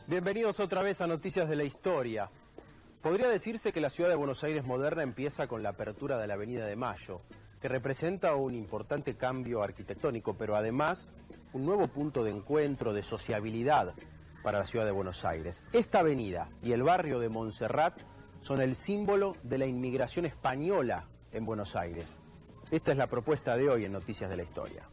Bienvenidos otra vez a Noticias de la Historia. Podría decirse que la ciudad de Buenos Aires moderna empieza con la apertura de la Avenida de Mayo, que representa un importante cambio arquitectónico, pero además un nuevo punto de encuentro, de sociabilidad para la ciudad de Buenos Aires. Esta avenida y el barrio de Montserrat son el símbolo de la inmigración española en Buenos Aires. Esta es la propuesta de hoy en Noticias de la Historia.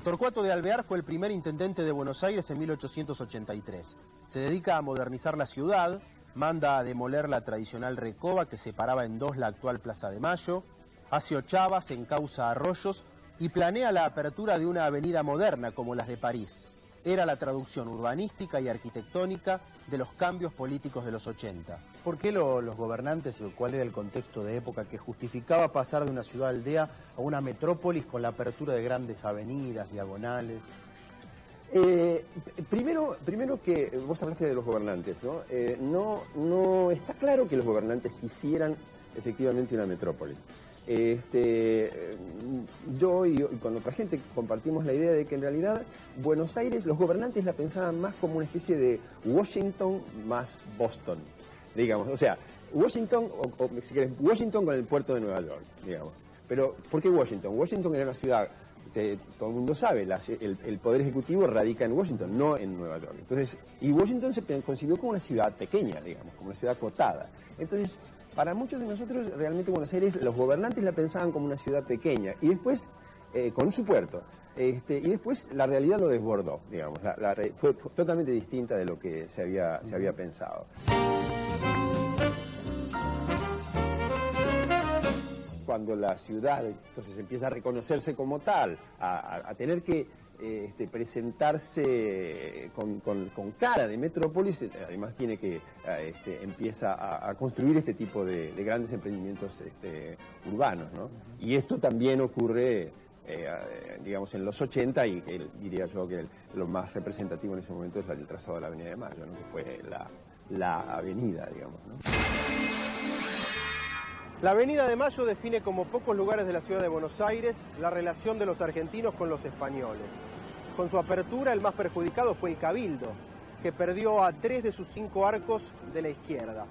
Torcuato de Alvear fue el primer intendente de Buenos Aires en 1883. Se dedica a modernizar la ciudad, manda a demoler la tradicional recoba que separaba en dos la actual Plaza de Mayo, hace ochavas, encauza arroyos y planea la apertura de una avenida moderna como las de París. Era la traducción urbanística y arquitectónica de los cambios políticos de los 80. ¿Por qué los gobernantes, cuál era el contexto de época que justificaba pasar de una ciudad-aldea a una metrópolis con la apertura de grandes avenidas, diagonales? Primero que vos hablaste de los gobernantes, ¿no? No está claro que los gobernantes quisieran efectivamente una metrópolis. Yo y con otra gente compartimos la idea de que en realidad Buenos Aires, los gobernantes la pensaban más como una especie de Washington más Boston, digamos. O sea, Washington, si querés, Washington con el puerto de Nueva York, digamos. Pero, ¿por qué Washington? Washington era una ciudad, todo el mundo sabe, el poder ejecutivo radica en Washington, no en Nueva York. Entonces, y Washington se consideró como una ciudad pequeña, digamos, como una ciudad acotada. Entonces, para muchos de nosotros, realmente Buenos Aires, los gobernantes la pensaban como una ciudad pequeña, y después, con su puerto, y después la realidad lo desbordó, digamos, fue totalmente distinta de lo que se había pensado. Cuando la ciudad entonces empieza a reconocerse como tal, a tener que presentarse con cara de metrópolis, además tiene que empieza a construir este tipo de grandes emprendimientos urbanos, ¿no? Y esto también ocurre digamos en los 80 y diría yo que lo más representativo en ese momento es el trazado de la Avenida de Mayo, ¿no? Que fue la avenida, digamos, ¿no? La Avenida de Mayo define como pocos lugares de la ciudad de Buenos Aires la relación de los argentinos con los españoles. Con su apertura, el más perjudicado fue el Cabildo, que perdió a 3 de sus 5 arcos de la izquierda.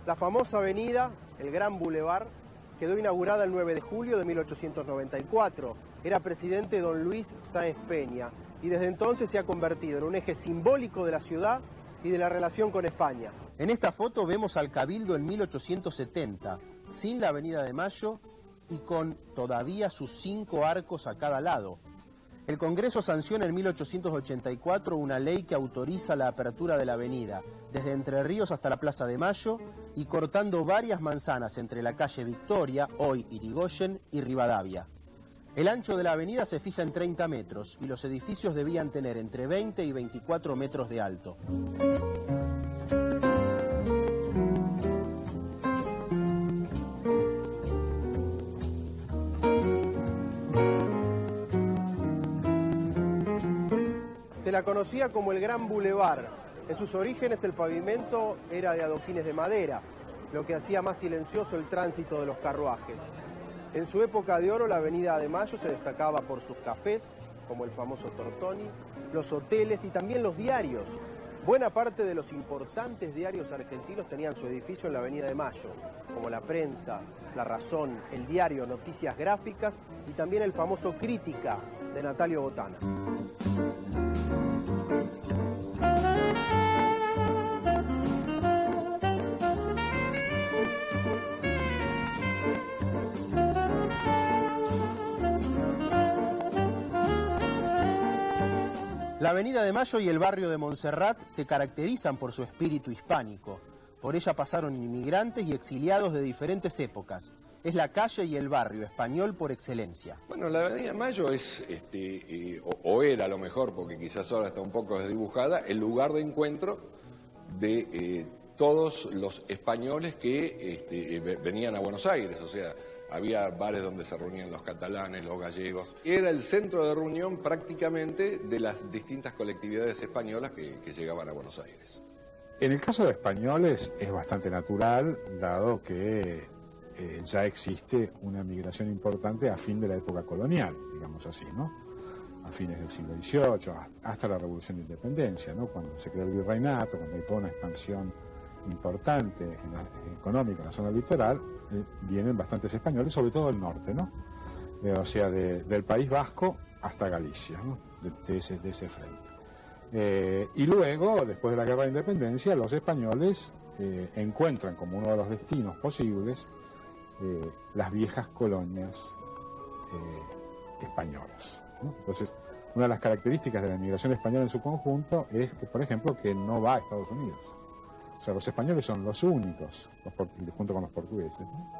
La famosa avenida, el Gran Boulevard, quedó inaugurada el 9 de julio de 1894. Era presidente don Luis Sáenz Peña y desde entonces se ha convertido en un eje simbólico de la ciudad y de la relación con España. En esta foto vemos al Cabildo en 1870, sin la Avenida de Mayo y con todavía sus 5 arcos a cada lado. El Congreso sanciona en 1884 una ley que autoriza la apertura de la avenida, desde Entre Ríos hasta la Plaza de Mayo y cortando varias manzanas entre la calle Victoria, hoy Irigoyen, y Rivadavia. El ancho de la avenida se fija en 30 metros y los edificios debían tener entre 20 y 24 metros de alto. Se la conocía como el Gran Boulevard. En sus orígenes el pavimento era de adoquines de madera, lo que hacía más silencioso el tránsito de los carruajes. En su época de oro la Avenida de Mayo se destacaba por sus cafés, como el famoso Tortoni, los hoteles y también los diarios. Buena parte de los importantes diarios argentinos tenían su edificio en la Avenida de Mayo, como La Prensa, La Razón, el diario Noticias Gráficas y también el famoso Crítica de Natalio Botana. La Avenida de Mayo y el barrio de Montserrat se caracterizan por su espíritu hispánico. Por ella pasaron inmigrantes y exiliados de diferentes épocas. Es la calle y el barrio español por excelencia. Bueno, la Avenida de Mayo es, o era a lo mejor, porque quizás ahora está un poco desdibujada, el lugar de encuentro de todos los españoles que venían a Buenos Aires. O sea, había bares donde se reunían los catalanes, los gallegos. Era el centro de reunión prácticamente de las distintas colectividades españolas que llegaban a Buenos Aires. En el caso de españoles es bastante natural, dado que ya existe una migración importante a fin de la época colonial, digamos así, ¿no? A fines del siglo XVIII, hasta la Revolución de Independencia, ¿no? Cuando se crea el virreinato, cuando hay toda una expansión importante económica en la zona litoral, vienen bastantes españoles, sobre todo del norte, ¿no? O sea, del País Vasco hasta Galicia, ¿no? De ese frente. Y luego, después de la Guerra de Independencia, los españoles encuentran como uno de los destinos posibles las viejas colonias españolas, ¿no? Entonces, una de las características de la inmigración española en su conjunto es que, por ejemplo, que no va a Estados Unidos. O sea, los españoles son los únicos, junto con los portugueses, ¿no?,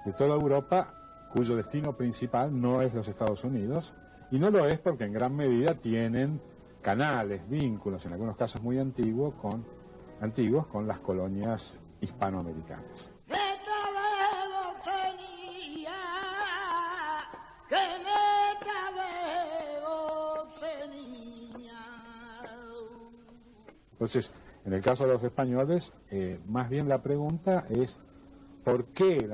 de toda Europa cuyo destino principal no es los Estados Unidos, y no lo es porque en gran medida tienen canales, vínculos, en algunos casos muy antiguos, con las colonias hispanoamericanas. Entonces, en el caso de los españoles, más bien la pregunta es ¿por qué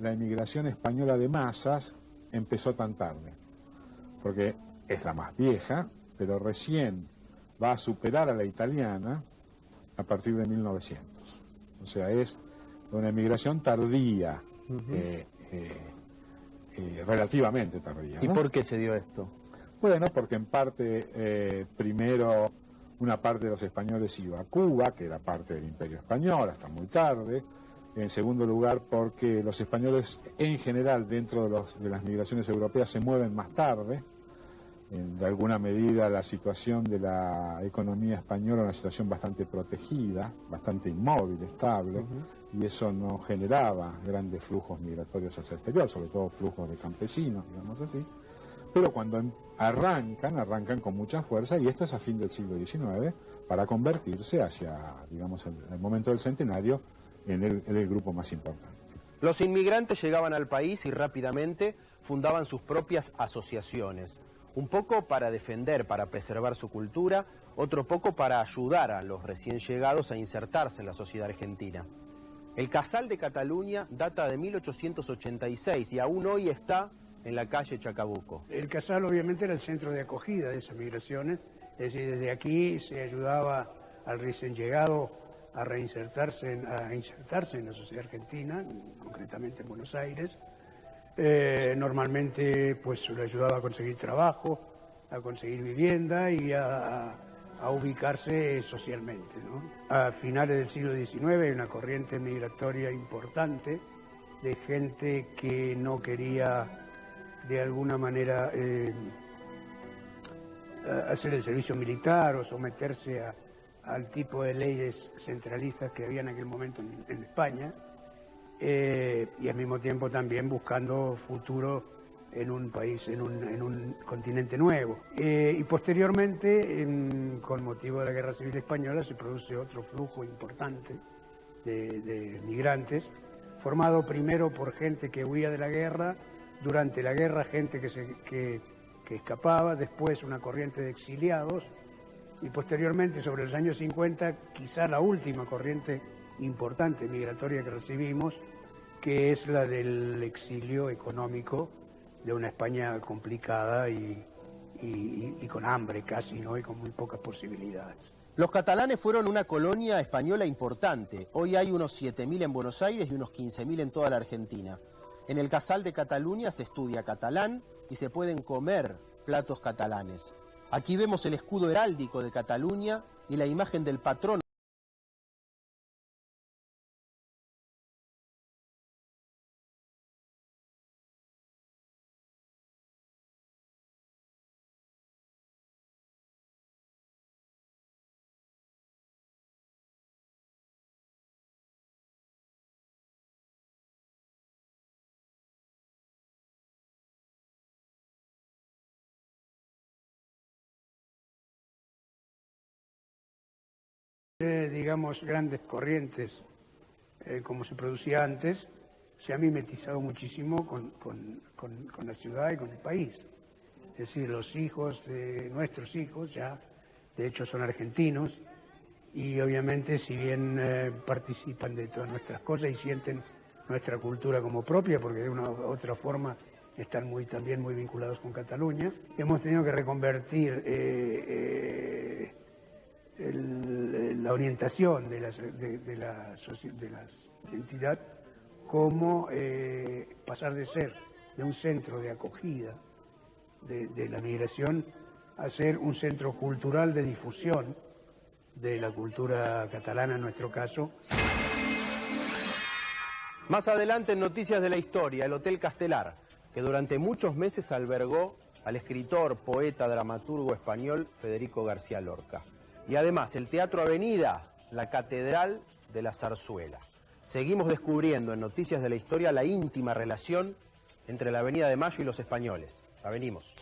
la emigración española de masas empezó tan tarde? Porque es la más vieja, pero recién va a superar a la italiana a partir de 1900. O sea, es una emigración tardía, relativamente tardía, ¿no? ¿Y por qué se dio esto? Bueno, porque en parte, primero, una parte de los españoles iba a Cuba, que era parte del Imperio Español, hasta muy tarde. En segundo lugar, porque los españoles, en general, dentro de las migraciones europeas, se mueven más tarde. De alguna medida, la situación de la economía española es una situación bastante protegida, bastante inmóvil, estable, y eso no generaba grandes flujos migratorios hacia el exterior, sobre todo flujos de campesinos, digamos así. Pero cuando arrancan con mucha fuerza, y esto es a fin del siglo XIX, para convertirse hacia, digamos, el momento del centenario, en el grupo más importante. Los inmigrantes llegaban al país y rápidamente fundaban sus propias asociaciones, un poco para defender, para preservar su cultura, otro poco para ayudar a los recién llegados a insertarse en la sociedad argentina. El Casal de Cataluña data de 1886 y aún hoy está en la calle Chacabuco. El Casal obviamente era el centro de acogida de esas migraciones, es decir, desde aquí se ayudaba al recién llegado a insertarse en la sociedad argentina, concretamente en Buenos Aires. Normalmente pues le ayudaba a conseguir trabajo, a conseguir vivienda y a ubicarse socialmente, ¿no? A finales del siglo XIX hay una corriente migratoria importante de gente que no quería de alguna manera hacer el servicio militar o someterse al tipo de leyes centralistas que había en aquel momento en España, y al mismo tiempo también buscando futuro en un país, en un continente nuevo. Y posteriormente, con motivo de la Guerra Civil Española, se produce otro flujo importante de migrantes, formado primero por gente que huía de la guerra, durante la guerra gente que escapaba, después una corriente de exiliados, y posteriormente, sobre los años 50, quizá la última corriente importante migratoria que recibimos, que es la del exilio económico de una España complicada y con hambre casi, ¿no?, y con muy pocas posibilidades. Los catalanes fueron una colonia española importante. Hoy hay unos 7.000 en Buenos Aires y unos 15.000 en toda la Argentina. En el Casal de Cataluña se estudia catalán y se pueden comer platos catalanes. Aquí vemos el escudo heráldico de Cataluña y la imagen del patrón. Digamos, grandes corrientes, como se producía antes, se ha mimetizado muchísimo con la ciudad y con el país. Es decir, los hijos de nuestros hijos ya, de hecho, son argentinos y obviamente si bien participan de todas nuestras cosas y sienten nuestra cultura como propia, porque de una u otra forma están también muy vinculados con Cataluña, hemos tenido que reconvertir la orientación de la entidad como pasar de ser de un centro de acogida de la migración a ser un centro cultural de difusión de la cultura catalana en nuestro caso. Más adelante en Noticias de la Historia, el Hotel Castelar, que durante muchos meses albergó al escritor, poeta, dramaturgo español Federico García Lorca. Y además el Teatro Avenida, la Catedral de la Zarzuela. Seguimos descubriendo en Noticias de la Historia la íntima relación entre la Avenida de Mayo y los españoles. Ya venimos.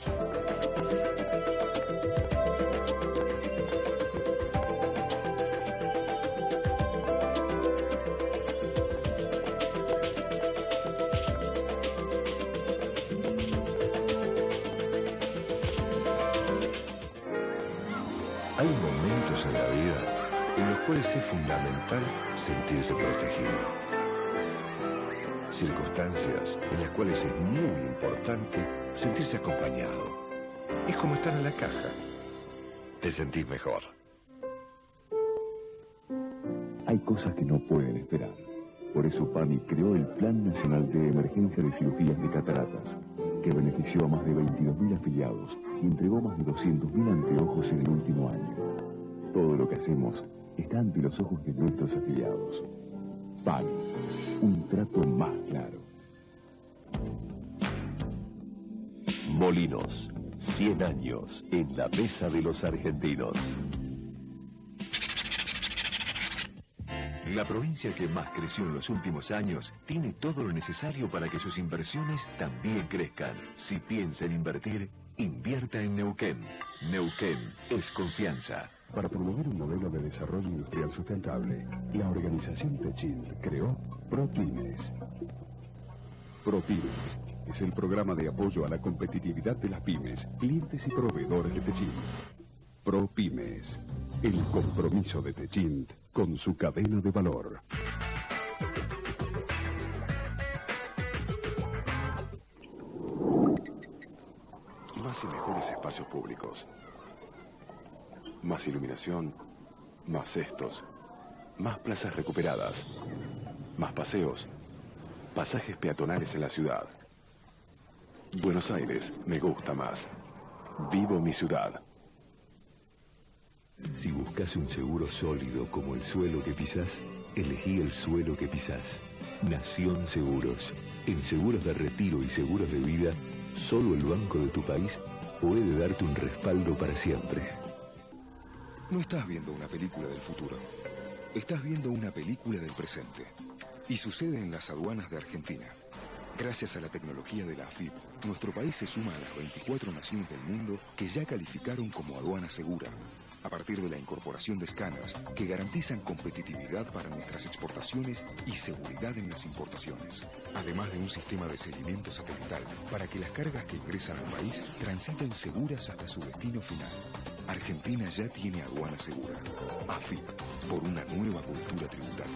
Hay momentos en la vida en los cuales es fundamental sentirse protegido. Circunstancias en las cuales es muy importante sentirse acompañado. Es como estar en la caja. Te sentís mejor. Hay cosas que no pueden esperar. Por eso PAMI creó el Plan Nacional de Emergencia de Cirugías de Cataratas, que benefició a más de 22.000 afiliados y entregó más de 200.000 anteojos en el último año. Todo lo que hacemos está ante los ojos de nuestros afiliados. PAMI, un trato más claro. Molinos, 100 años en la mesa de los argentinos. La provincia que más creció en los últimos años tiene todo lo necesario para que sus inversiones también crezcan. Si piensa en invertir, invierta en Neuquén. Neuquén es confianza. Para promover un modelo de desarrollo industrial sustentable, la organización Techint creó ProPymes. ProPymes es el programa de apoyo a la competitividad de las pymes, clientes y proveedores de Techint. ProPymes, el compromiso de Techint con su cadena de valor. Más y mejores espacios públicos. Más iluminación, más cestos, más plazas recuperadas, más paseos, pasajes peatonales en la ciudad. Buenos Aires me gusta más. Vivo mi ciudad. Si buscas un seguro sólido como el suelo que pisás, elegí el suelo que pisás. Nación Seguros. En seguros de retiro y seguros de vida, solo el banco de tu país puede darte un respaldo para siempre. No estás viendo una película del futuro. Estás viendo una película del presente. Y sucede en las aduanas de Argentina. Gracias a la tecnología de la AFIP, nuestro país se suma a las 24 naciones del mundo que ya calificaron como aduana segura, a partir de la incorporación de escáneres que garantizan competitividad para nuestras exportaciones y seguridad en las importaciones, además de un sistema de seguimiento satelital para que las cargas que ingresan al país transiten seguras hasta su destino final. Argentina ya tiene aduana segura. AFIP, por una nueva cultura tributaria.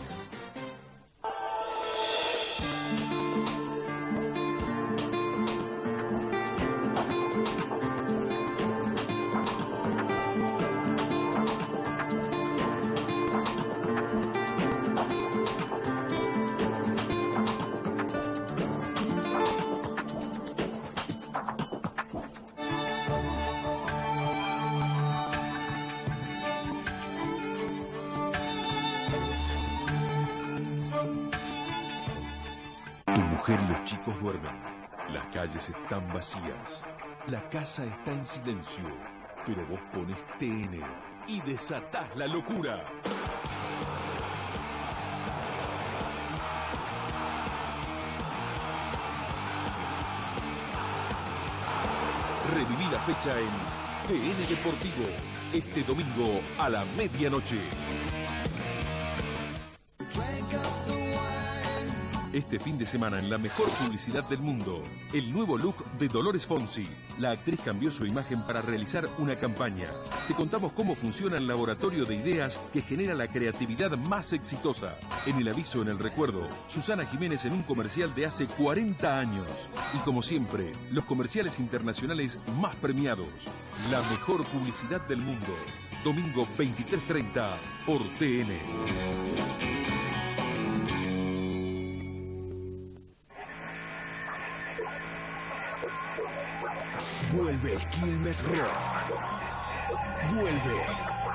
Y los chicos duermen. Las calles están vacías. La casa está en silencio. Pero vos pones TN y desatás la locura. Reviví la fecha en TN Deportivo. Este domingo a la medianoche. Este fin de semana en la mejor publicidad del mundo, el nuevo look de Dolores Fonsi. La actriz cambió su imagen para realizar una campaña. Te contamos cómo funciona el laboratorio de ideas que genera la creatividad más exitosa. En el aviso, en el recuerdo, Susana Jiménez en un comercial de hace 40 años. Y como siempre, los comerciales internacionales más premiados. La mejor publicidad del mundo. Domingo 23:30 por TN. Vuelve Quilmes Rock. Vuelve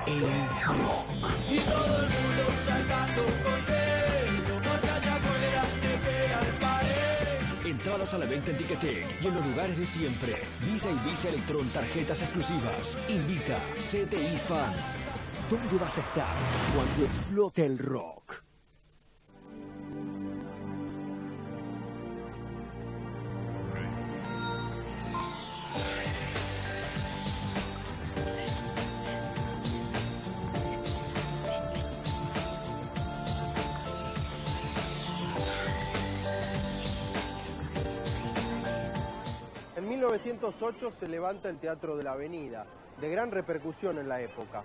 el rock. Y todo el mundo saltando contento, porque allá afuera te pega el pared. Entradas a la venta en Ticketek y en los lugares de siempre. Visa y Visa Electron, tarjetas exclusivas. Invita CTI Fan. ¿Dónde vas a estar cuando explote el rock? En 1908 se levanta el Teatro de la Avenida, de gran repercusión en la época.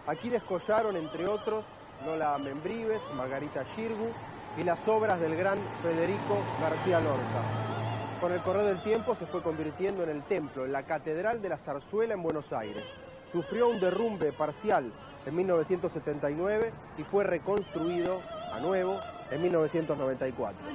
Aquí descollaron, entre otros, Lola Membrives, Margarita Xirgu y las obras del gran Federico García Lorca. Con el correr del tiempo se fue convirtiendo en el templo, en la Catedral de la Zarzuela en Buenos Aires. Sufrió un derrumbe parcial en 1979 y fue reconstruido a nuevo en 1994.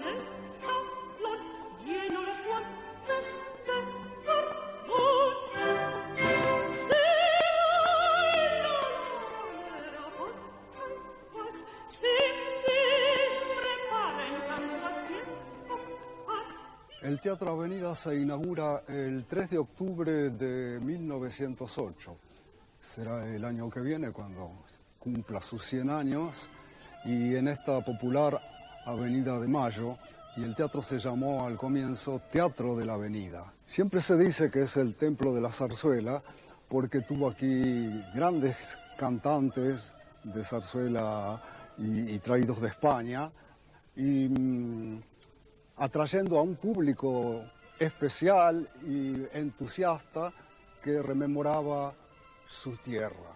El Teatro Avenida se inaugura el 3 de octubre de 1908. Será el año que viene cuando cumpla sus 100 años. Y en esta popular Avenida de Mayo, y el teatro se llamó al comienzo Teatro de la Avenida. Siempre se dice que es el templo de la zarzuela porque tuvo aquí grandes cantantes de zarzuela y traídos de España. Y atrayendo a un público especial y entusiasta que rememoraba su tierra.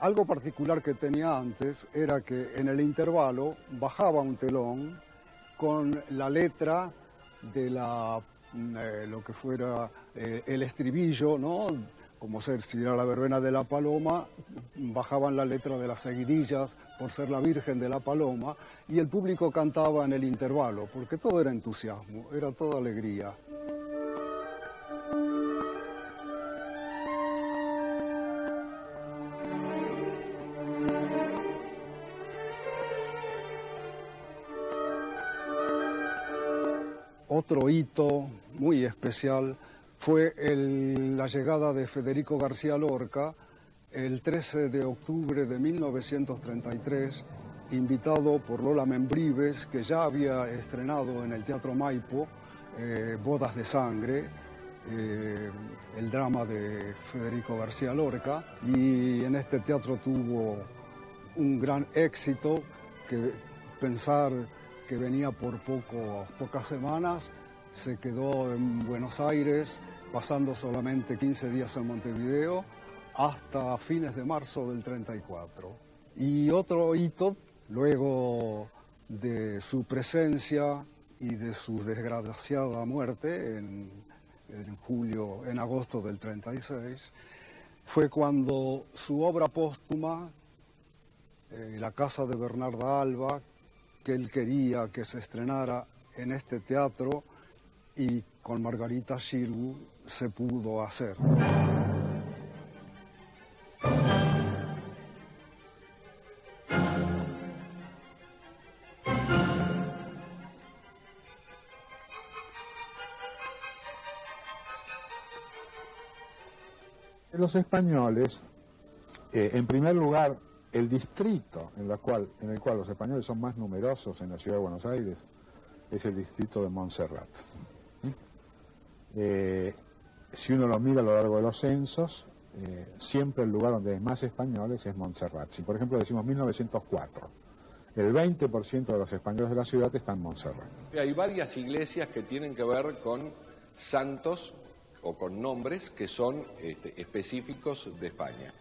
Algo particular que tenía antes era que en el intervalo bajaba un telón con la letra de lo que fuera el estribillo, ¿no? Como si era la verbena de la Paloma, bajaban la letra de las seguidillas por ser la Virgen de la Paloma, y el público cantaba en el intervalo, porque todo era entusiasmo, era toda alegría. Otro hito muy especial fue la llegada de Federico García Lorca el 13 de octubre de 1933, invitado por Lola Membrives, que ya había estrenado en el Teatro Maipo Bodas de Sangre, el drama de Federico García Lorca, y en este teatro tuvo un gran éxito, que pensar que venía por pocas semanas, se quedó en Buenos Aires, pasando solamente 15 días en Montevideo, hasta fines de marzo del 34. Y otro hito, luego de su presencia y de su desgraciada muerte en agosto del 36, fue cuando su obra póstuma, La casa de Bernarda Alba, que él quería que se estrenara en este teatro, y con Margarita Xirgu se pudo hacer. Los españoles, en primer lugar, el distrito en el cual los españoles son más numerosos en la ciudad de Buenos Aires es el distrito de Montserrat. Si uno lo mira a lo largo de los censos, siempre el lugar donde hay más españoles es Montserrat. Si por ejemplo decimos 1904, el 20% de los españoles de la ciudad está en Montserrat. Hay varias iglesias que tienen que ver con santos o con nombres que son específicos de España.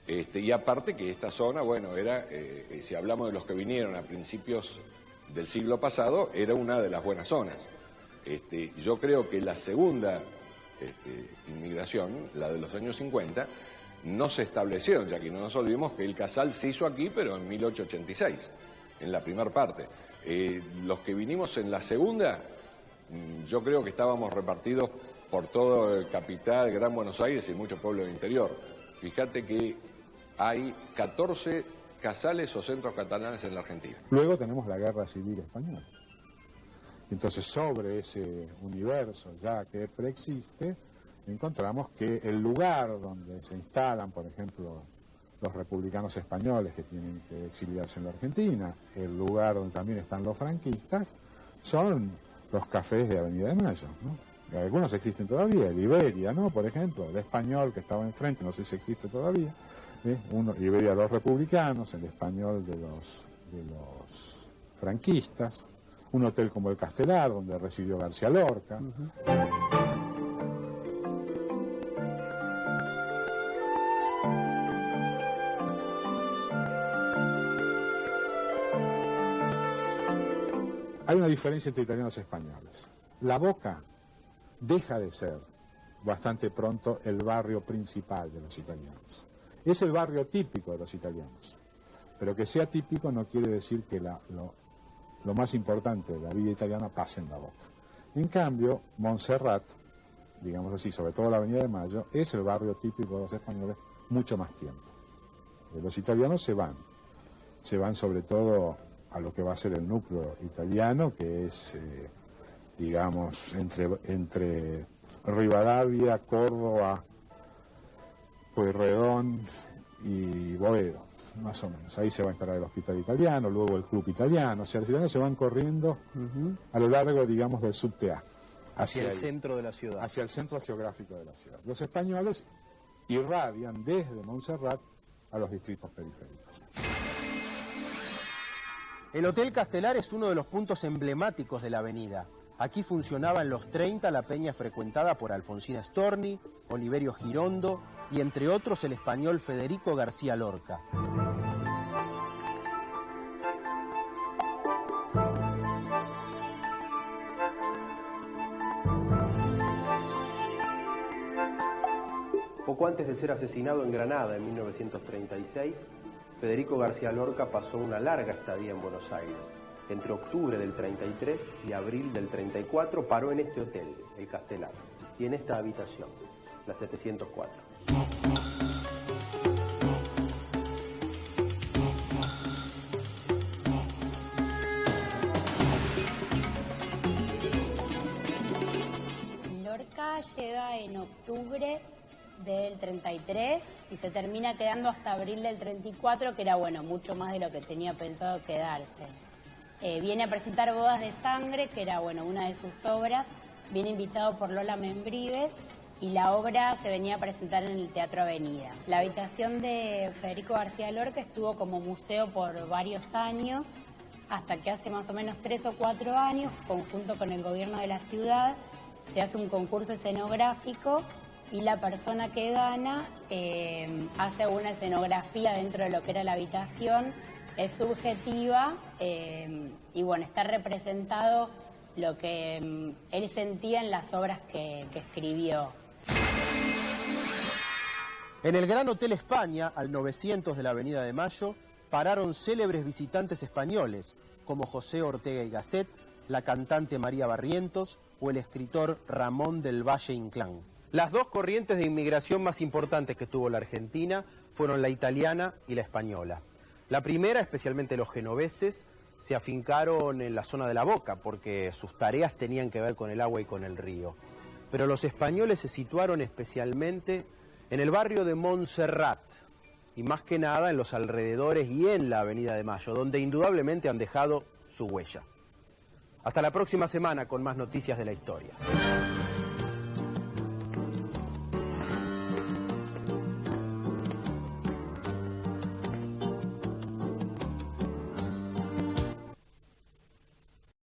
Y aparte que esta zona, bueno, era, si hablamos de los que vinieron a principios del siglo pasado, era una de las buenas zonas. Yo creo que la segunda inmigración, la de los años 50, no se establecieron, ya que no nos olvidemos que el Casal se hizo aquí, pero en 1886, en la primera parte. Los que vinimos en la segunda, yo creo que estábamos repartidos por todo el capital, Gran Buenos Aires y muchos pueblos del interior. Fíjate que hay 14 casales o centros catalanes en la Argentina. Luego tenemos la Guerra Civil Española. Entonces, sobre ese universo ya que preexiste, encontramos que el lugar donde se instalan, por ejemplo, los republicanos españoles que tienen que exiliarse en la Argentina, el lugar donde también están los franquistas, son los cafés de Avenida de Mayo, ¿no? Algunos existen todavía, el Iberia, ¿no? Por ejemplo, el Español que estaba enfrente, no sé si existe todavía, Iberia de los republicanos, el Español de los franquistas, un hotel como el Castelar, donde residió García Lorca. Hay una diferencia entre italianos y españoles. La Boca deja de ser bastante pronto el barrio principal de los italianos. Es el barrio típico de los italianos. Pero que sea típico no quiere decir que lo más importante de la vida italiana pase en la Boca. En cambio, Montserrat, digamos así, sobre todo la Avenida de Mayo, es el barrio típico de los españoles mucho más tiempo. Los italianos se van sobre todo a lo que va a ser el núcleo italiano, que es, digamos, entre Rivadavia, Córdoba, Pueyrredón y Boedo, más o menos. Ahí se va a instalar el hospital italiano, luego el club italiano. O sea, los italianos se van corriendo a lo largo, digamos, del subte A. Hacia el centro de la ciudad. Hacia el centro geográfico de la ciudad. Los españoles irradian desde Montserrat a los distritos periféricos. El Hotel Castelar es uno de los puntos emblemáticos de la avenida. Aquí funcionaba en los 30 la peña frecuentada por Alfonsina Storni, Oliverio Girondo y entre otros el español Federico García Lorca. Poco antes de ser asesinado en Granada en 1936, Federico García Lorca pasó una larga estadía en Buenos Aires. Entre octubre del 33 y abril del 34 paró en este hotel, el Castelar, y en esta habitación, la 704. Lorca llega en octubre del 33 y se termina quedando hasta abril del 34, que era, bueno, mucho más de lo que tenía pensado quedarse. Viene a presentar Bodas de Sangre, que era, bueno, una de sus obras. Viene invitado por Lola Membrives y la obra se venía a presentar en el Teatro Avenida. La habitación de Federico García Lorca estuvo como museo por varios años, hasta que hace más o menos 3 o 4 años, conjunto con el gobierno de la ciudad, se hace un concurso escenográfico y la persona que gana hace una escenografía dentro de lo que era la habitación. Es subjetiva y bueno, está representado lo que él sentía en las obras que escribió. En el Gran Hotel España, al 900 de la Avenida de Mayo, pararon célebres visitantes españoles, como José Ortega y Gasset, la cantante María Barrientos o el escritor Ramón del Valle Inclán. Las dos corrientes de inmigración más importantes que tuvo la Argentina fueron la italiana y la española. La primera, especialmente los genoveses, se afincaron en la zona de la Boca porque sus tareas tenían que ver con el agua y con el río. Pero los españoles se situaron especialmente en el barrio de Montserrat y más que nada en los alrededores y en la Avenida de Mayo, donde indudablemente han dejado su huella. Hasta la próxima semana con más noticias de la historia.